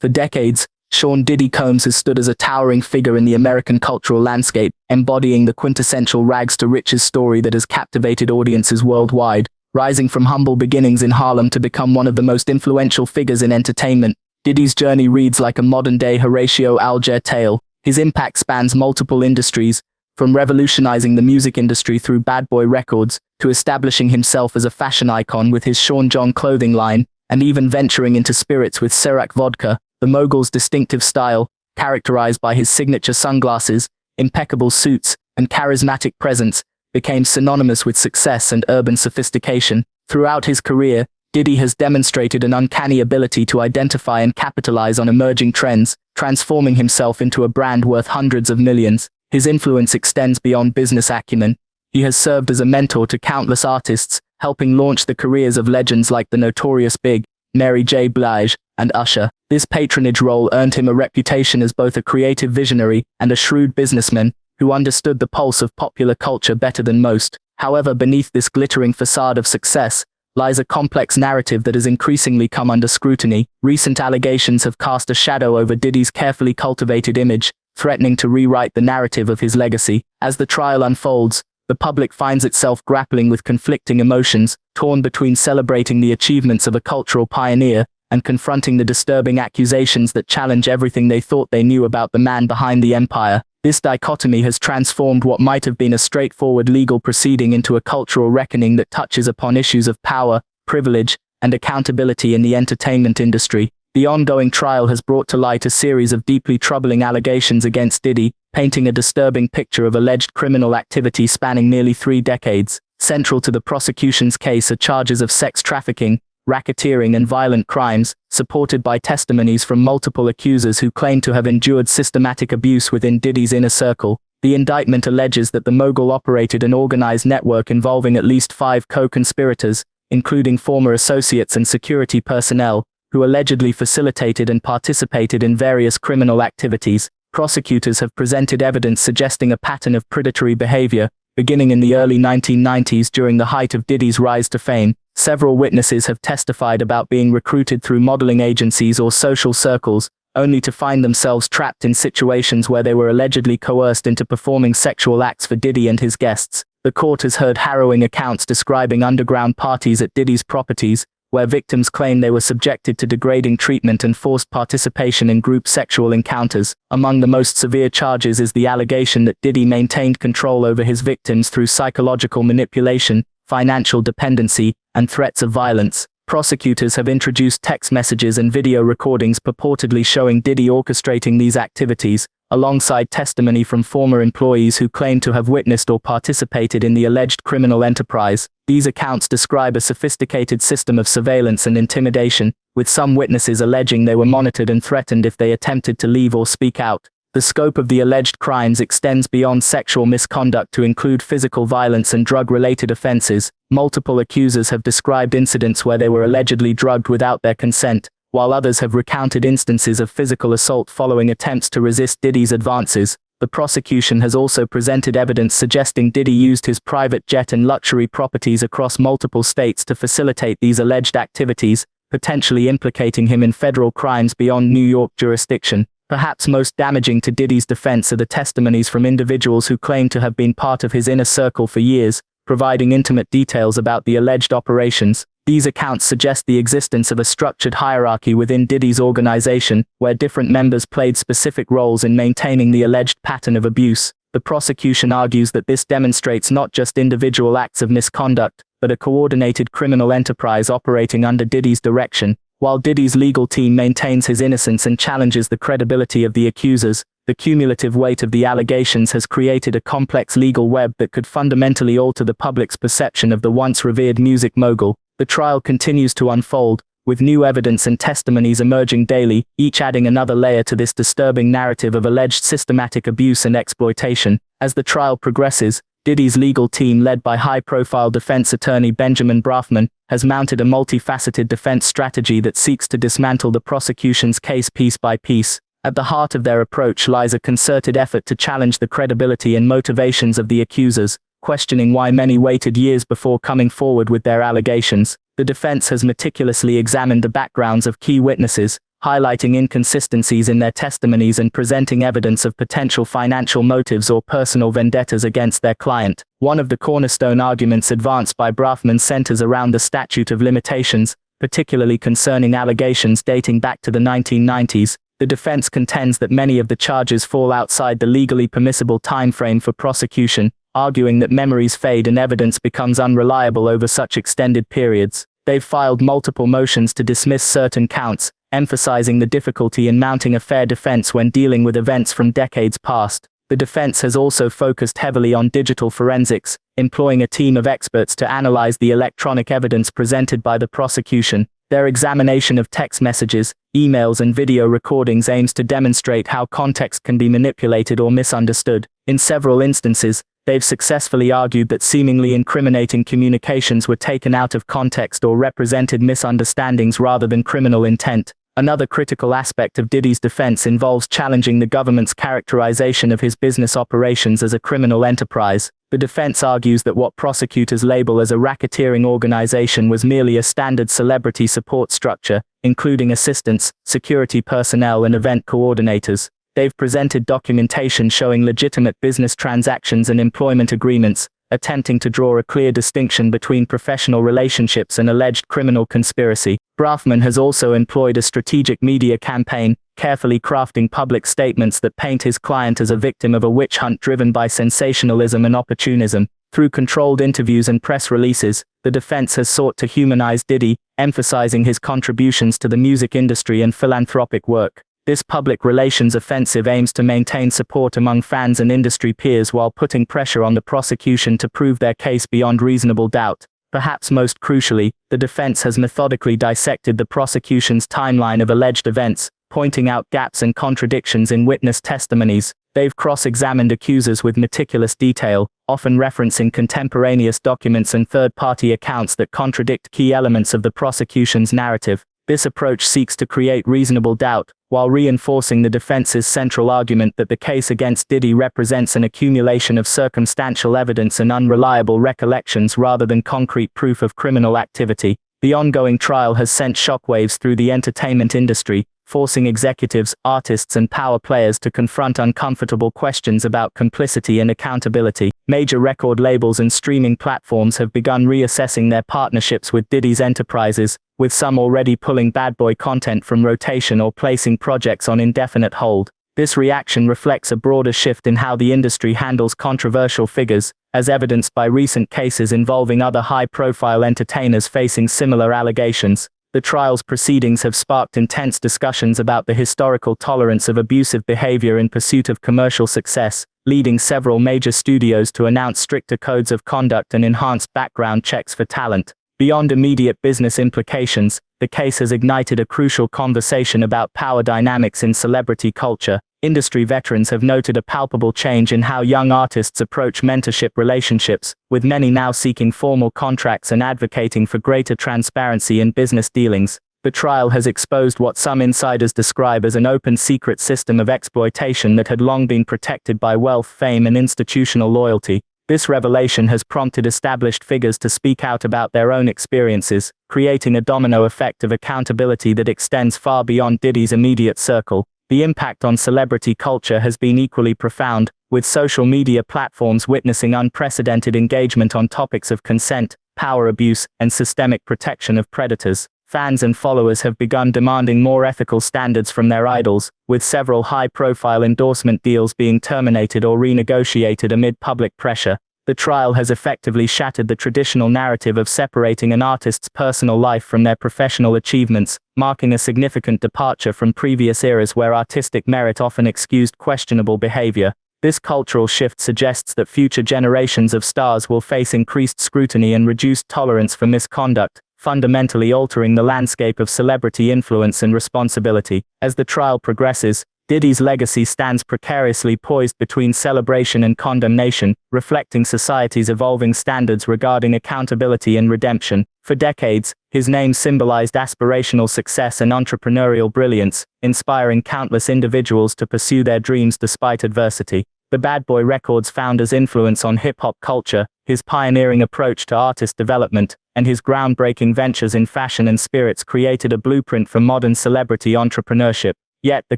For decades, Sean Diddy Combs has stood as a towering figure in the American cultural landscape, embodying the quintessential rags-to-riches story that has captivated audiences worldwide. Rising from humble beginnings in Harlem to become one of the most influential figures in entertainment, Diddy's journey reads like a modern-day Horatio Alger tale. His impact spans multiple industries, from revolutionizing the music industry through Bad Boy Records to establishing himself as a fashion icon with his Sean John clothing line, and even venturing into spirits with Ciroc vodka. The mogul's distinctive style, characterized by his signature sunglasses, impeccable suits, and charismatic presence, became synonymous with success and urban sophistication. Throughout his career, Diddy has demonstrated an uncanny ability to identify and capitalize on emerging trends, transforming himself into a brand worth hundreds of millions. His influence extends beyond business acumen. He has served as a mentor to countless artists, helping launch the careers of legends like the Notorious Big, Mary J. Blige, and Usher. This patronage role earned him a reputation as both a creative visionary and a shrewd businessman who understood the pulse of popular culture better than most. However, beneath this glittering facade of success lies a complex narrative that has increasingly come under scrutiny. Recent allegations have cast a shadow over Diddy's carefully cultivated image, threatening to rewrite the narrative of his legacy. As the trial unfolds, the public finds itself grappling with conflicting emotions, torn between celebrating the achievements of a cultural pioneer and confronting the disturbing accusations that challenge everything they thought they knew about the man behind the empire. This dichotomy has transformed what might have been a straightforward legal proceeding into a cultural reckoning that touches upon issues of power, privilege, and accountability in the entertainment industry. The ongoing trial has brought to light a series of deeply troubling allegations against Diddy, painting a disturbing picture of alleged criminal activity spanning nearly 3 decades. Central to the prosecution's case are charges of sex trafficking, racketeering, and violent crimes, supported by testimonies from multiple accusers who claim to have endured systematic abuse within Diddy's inner circle. The indictment alleges that the mogul operated an organized network involving at least 5 co-conspirators, including former associates and security personnel, who allegedly facilitated and participated in various criminal activities. Prosecutors have presented evidence suggesting a pattern of predatory behavior, beginning in the early 1990s during the height of Diddy's rise to fame. Several witnesses have testified about being recruited through modeling agencies or social circles, only to find themselves trapped in situations where they were allegedly coerced into performing sexual acts for Diddy and his guests. The court has heard harrowing accounts describing underground parties at Diddy's properties, where victims claim they were subjected to degrading treatment and forced participation in group sexual encounters. Among the most severe charges is the allegation that Diddy maintained control over his victims through psychological manipulation, financial dependency, and threats of violence. Prosecutors have introduced text messages and video recordings purportedly showing Diddy orchestrating these activities, alongside testimony from former employees who claim to have witnessed or participated in the alleged criminal enterprise. These accounts describe a sophisticated system of surveillance and intimidation, with some witnesses alleging they were monitored and threatened if they attempted to leave or speak out. The scope of the alleged crimes extends beyond sexual misconduct to include physical violence and drug-related offenses. Multiple accusers have described incidents where they were allegedly drugged without their consent, while others have recounted instances of physical assault following attempts to resist Diddy's advances. The prosecution has also presented evidence suggesting Diddy used his private jet and luxury properties across multiple states to facilitate these alleged activities, potentially implicating him in federal crimes beyond New York jurisdiction. Perhaps most damaging to Diddy's defense are the testimonies from individuals who claim to have been part of his inner circle for years, providing intimate details about the alleged operations. These accounts suggest the existence of a structured hierarchy within Diddy's organization, where different members played specific roles in maintaining the alleged pattern of abuse. The prosecution argues that this demonstrates not just individual acts of misconduct, but a coordinated criminal enterprise operating under Diddy's direction. While Diddy's legal team maintains his innocence and challenges the credibility of the accusers, the cumulative weight of the allegations has created a complex legal web that could fundamentally alter the public's perception of the once revered music mogul. The trial continues to unfold, with new evidence and testimonies emerging daily, each adding another layer to this disturbing narrative of alleged systematic abuse and exploitation. As the trial progresses, Diddy's legal team, led by high-profile defense attorney Benjamin Brafman, has mounted a multifaceted defense strategy that seeks to dismantle the prosecution's case piece by piece. At the heart of their approach lies a concerted effort to challenge the credibility and motivations of the accusers, questioning why many waited years before coming forward with their allegations. The defense has meticulously examined the backgrounds of key witnesses, highlighting inconsistencies in their testimonies and presenting evidence of potential financial motives or personal vendettas against their client. One of the cornerstone arguments advanced by Brafman centers around the statute of limitations, particularly concerning allegations dating back to the 1990s. The defense contends that many of the charges fall outside the legally permissible time frame for prosecution, arguing that memories fade and evidence becomes unreliable over such extended periods. They've filed multiple motions to dismiss certain counts, emphasizing the difficulty in mounting a fair defense when dealing with events from decades past. The defense has also focused heavily on digital forensics, employing a team of experts to analyze the electronic evidence presented by the prosecution. Their examination of text messages, emails and video recordings aims to demonstrate how context can be manipulated or misunderstood. In several instances, they've successfully argued that seemingly incriminating communications were taken out of context or represented misunderstandings rather than criminal intent. Another critical aspect of Diddy's defense involves challenging the government's characterization of his business operations as a criminal enterprise. The defense argues that what prosecutors label as a racketeering organization was merely a standard celebrity support structure, including assistants, security personnel and event coordinators. They've presented documentation showing legitimate business transactions and employment agreements, attempting to draw a clear distinction between professional relationships and alleged criminal conspiracy. Brafman has also employed a strategic media campaign, carefully crafting public statements that paint his client as a victim of a witch hunt driven by sensationalism and opportunism. Through controlled interviews and press releases, the defense has sought to humanize Diddy, emphasizing his contributions to the music industry and philanthropic work. This public relations offensive aims to maintain support among fans and industry peers while putting pressure on the prosecution to prove their case beyond reasonable doubt. Perhaps most crucially, the defense has methodically dissected the prosecution's timeline of alleged events, pointing out gaps and contradictions in witness testimonies. They've cross-examined accusers with meticulous detail, often referencing contemporaneous documents and third-party accounts that contradict key elements of the prosecution's narrative. This approach seeks to create reasonable doubt, while reinforcing the defense's central argument that the case against Diddy represents an accumulation of circumstantial evidence and unreliable recollections rather than concrete proof of criminal activity. The ongoing trial has sent shockwaves through the entertainment industry, forcing executives, artists and power players to confront uncomfortable questions about complicity and accountability. Major record labels and streaming platforms have begun reassessing their partnerships with Diddy's enterprises, with some already pulling bad boy content from rotation or placing projects on indefinite hold. This reaction reflects a broader shift in how the industry handles controversial figures, as evidenced by recent cases involving other high-profile entertainers facing similar allegations. The trial's proceedings have sparked intense discussions about the historical tolerance of abusive behavior in pursuit of commercial success, leading several major studios to announce stricter codes of conduct and enhanced background checks for talent. Beyond immediate business implications, the case has ignited a crucial conversation about power dynamics in celebrity culture. Industry veterans have noted a palpable change in how young artists approach mentorship relationships, with many now seeking formal contracts and advocating for greater transparency in business dealings. The trial has exposed what some insiders describe as an open secret system of exploitation that had long been protected by wealth, fame, and institutional loyalty. This revelation has prompted established figures to speak out about their own experiences, creating a domino effect of accountability that extends far beyond Diddy's immediate circle. The impact on celebrity culture has been equally profound, with social media platforms witnessing unprecedented engagement on topics of consent, power abuse, and systemic protection of predators. Fans and followers have begun demanding more ethical standards from their idols, with several high-profile endorsement deals being terminated or renegotiated amid public pressure. The trial has effectively shattered the traditional narrative of separating an artist's personal life from their professional achievements, marking a significant departure from previous eras where artistic merit often excused questionable behavior. This cultural shift suggests that future generations of stars will face increased scrutiny and reduced tolerance for misconduct, fundamentally altering the landscape of celebrity influence and responsibility. As the trial progresses, Diddy's legacy stands precariously poised between celebration and condemnation, reflecting society's evolving standards regarding accountability and redemption. For decades, his name symbolized aspirational success and entrepreneurial brilliance, inspiring countless individuals to pursue their dreams despite adversity. The Bad Boy Records founder's influence on hip-hop culture, His pioneering approach to artist development and his groundbreaking ventures in fashion and spirits created a blueprint for modern celebrity entrepreneurship. Yet the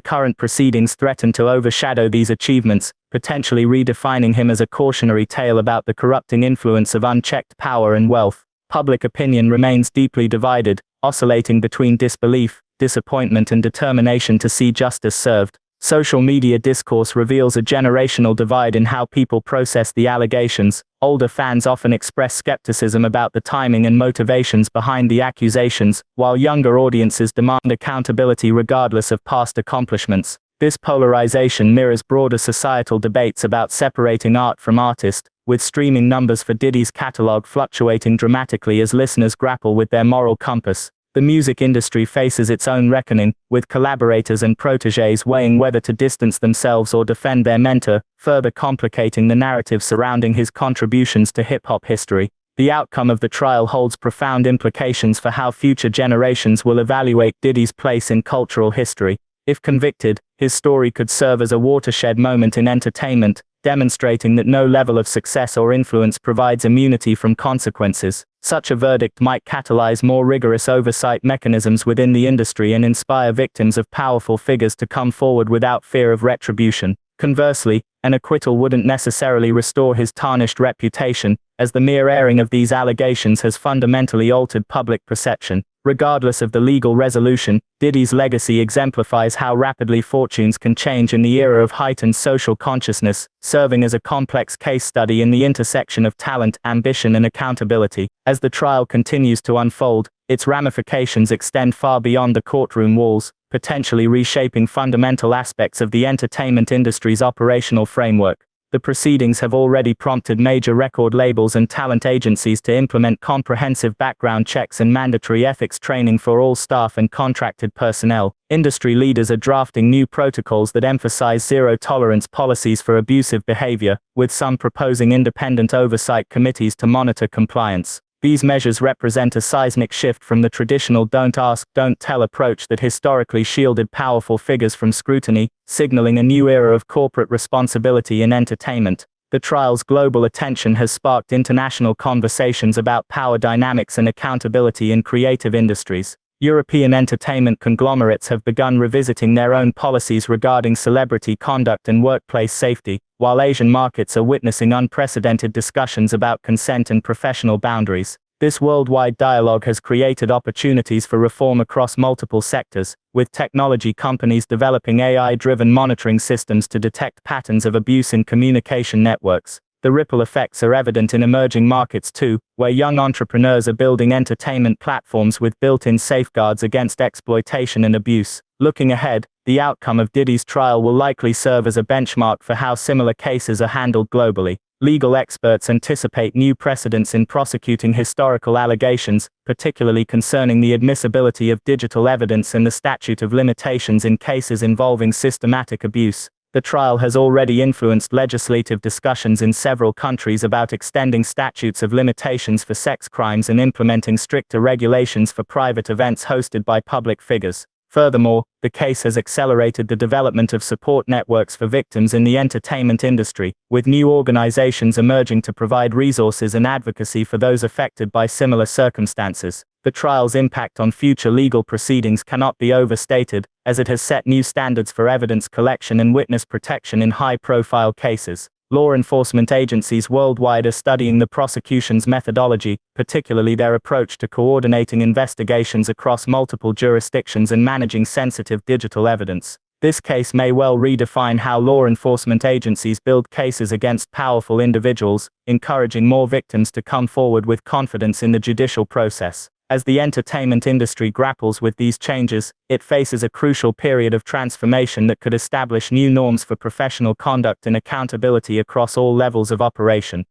current proceedings threaten to overshadow these achievements, potentially redefining him as a cautionary tale about the corrupting influence of unchecked power and wealth. Public opinion remains deeply divided, oscillating between disbelief, disappointment and determination to see justice served. Social media discourse reveals a generational divide in how people process the allegations. Older fans often express skepticism about the timing and motivations behind the accusations, while younger audiences demand accountability regardless of past accomplishments. This polarization mirrors broader societal debates about separating art from artist, with streaming numbers for Diddy's catalog fluctuating dramatically as listeners grapple with their moral compass. The music industry faces its own reckoning, with collaborators and protégés weighing whether to distance themselves or defend their mentor, further complicating the narrative surrounding his contributions to hip-hop history. The outcome of the trial holds profound implications for how future generations will evaluate Diddy's place in cultural history. If convicted, his story could serve as a watershed moment in entertainment, demonstrating that no level of success or influence provides immunity from consequences. Such a verdict might catalyze more rigorous oversight mechanisms within the industry and inspire victims of powerful figures to come forward without fear of retribution. Conversely, an acquittal wouldn't necessarily restore his tarnished reputation, as the mere airing of these allegations has fundamentally altered public perception. Regardless of the legal resolution, Diddy's legacy exemplifies how rapidly fortunes can change in the era of heightened social consciousness, serving as a complex case study in the intersection of talent, ambition and accountability. As the trial continues to unfold, its ramifications extend far beyond the courtroom walls, potentially reshaping fundamental aspects of the entertainment industry's operational framework. The proceedings have already prompted major record labels and talent agencies to implement comprehensive background checks and mandatory ethics training for all staff and contracted personnel. Industry leaders are drafting new protocols that emphasize zero-tolerance policies for abusive behavior, with some proposing independent oversight committees to monitor compliance. These measures represent a seismic shift from the traditional don't ask, don't tell approach that historically shielded powerful figures from scrutiny, signaling a new era of corporate responsibility in entertainment. The trial's global attention has sparked international conversations about power dynamics and accountability in creative industries. European entertainment conglomerates have begun revisiting their own policies regarding celebrity conduct and workplace safety, while Asian markets are witnessing unprecedented discussions about consent and professional boundaries. This worldwide dialogue has created opportunities for reform across multiple sectors, with technology companies developing AI-driven monitoring systems to detect patterns of abuse in communication networks. The ripple effects are evident in emerging markets too, where young entrepreneurs are building entertainment platforms with built-in safeguards against exploitation and abuse. Looking ahead, the outcome of Diddy's trial will likely serve as a benchmark for how similar cases are handled globally. Legal experts anticipate new precedents in prosecuting historical allegations, particularly concerning the admissibility of digital evidence and the statute of limitations in cases involving systematic abuse. The trial has already influenced legislative discussions in several countries about extending statutes of limitations for sex crimes and implementing stricter regulations for private events hosted by public figures. Furthermore, the case has accelerated the development of support networks for victims in the entertainment industry, with new organizations emerging to provide resources and advocacy for those affected by similar circumstances. The trial's impact on future legal proceedings cannot be overstated, as it has set new standards for evidence collection and witness protection in high-profile cases. Law enforcement agencies worldwide are studying the prosecution's methodology, particularly their approach to coordinating investigations across multiple jurisdictions and managing sensitive digital evidence. This case may well redefine how law enforcement agencies build cases against powerful individuals, encouraging more victims to come forward with confidence in the judicial process. As the entertainment industry grapples with these changes, it faces a crucial period of transformation that could establish new norms for professional conduct and accountability across all levels of operation.